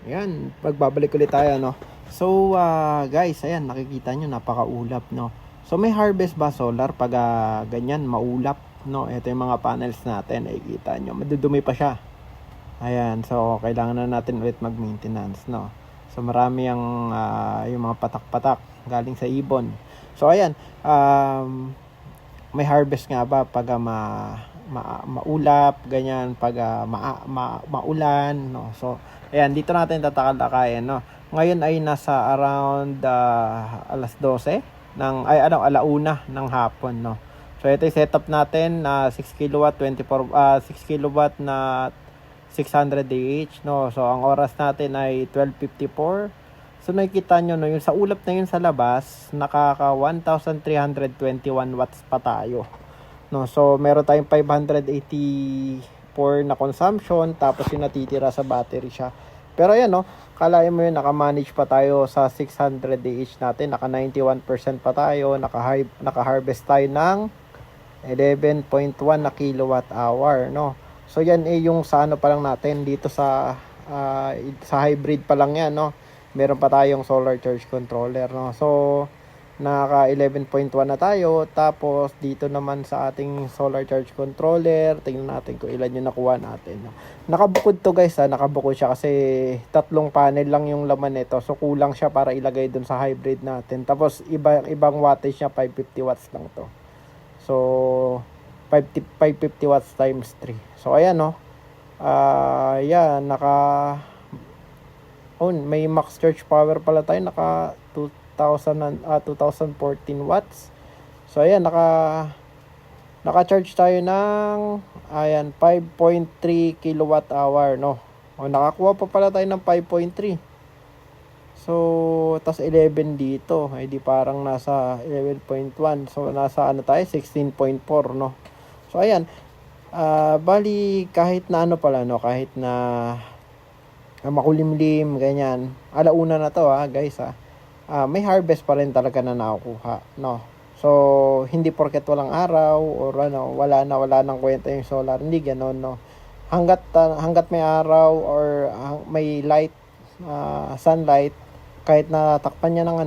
Ayan, pagbabalik ulit tayo, no? So, guys, ayan, nakikita nyo, napakaulap, no? So, may harvest ba solar pag ganyan, maulap, no? Ito yung mga panels natin, nakikita nyo, madudumi pa siya. Ayan, so, kailangan na natin ulit mag-maintenance, no? So, marami yung mga patak-patak galing sa ibon. So, ayan, may harvest nga ba pag maulap, ganyan, pag maulan, no? So, ayan, dito natin tatalakayin, no? Ngayon ay nasa around alas 12 alauna ng hapon, no? So, ito yung setup natin na 6 kilowatt, 6 kilowatt na 600 AH, no? So, ang oras natin ay 12:54. So, nakikita nyo, no? Yung sa ulap na yun sa labas, nakaka 1,321 watts pa tayo. No, so meron tayong 584 na consumption, tapos yung natitira sa battery siya. Pero ayan, no, kalahin mo yun, naka-manage pa tayo sa 600 AH natin, naka 91% pa tayo, naka-harvest tayo ng 11.1 na kilowatt hour, no. So yan yung sa ano pa lang natin dito sa hybrid pa lang yan, no. Meron pa tayong solar charge controller, no. So naka 11.1 na tayo. Tapos dito naman sa ating solar charge controller, tingnan natin kung ilan yung nakuha natin. Nakabukod to guys, nakabukod siya kasi tatlong panel lang yung laman nito. So kulang siya para ilagay dun sa hybrid natin. Tapos ibang wattage niya, 550 watts lang to. So 550 watts times 3. So ayan, no. Yan, may max charge power pala tayo, naka 2014 watts. So ayan, naka-charge tayo ng 5.3 kilowatt hour, no. O nakakuha pa pala tayo ng 5.3. So tas 11 dito, ay di parang nasa 11.1. So nasa tayo 16.4, no. So ayan, bali kahit na pala, no, kahit na makulimlim ganyan, alauna na to guys may harvest pa rin talaga na nakukuha, no. So hindi porket walang araw or wala nang kwenta yung solar, hindi ganoon, no. Hanggat may araw or may light, sunlight, kahit natakpan niya ng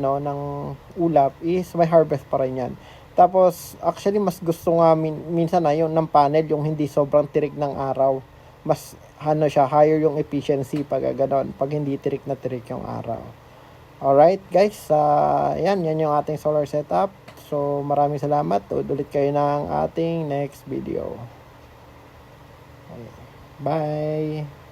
ulap, is may harvest pa rin yan. Tapos actually mas gusto nga minsan yung ng panel yung hindi sobrang tirik ng araw, mas siya, higher yung efficiency pag ganoon, pag hindi tirik na tirik yung araw. Alright guys, yan yung ating solar setup. So maraming salamat. Ulit kayo ng ating next video. Okay. Bye!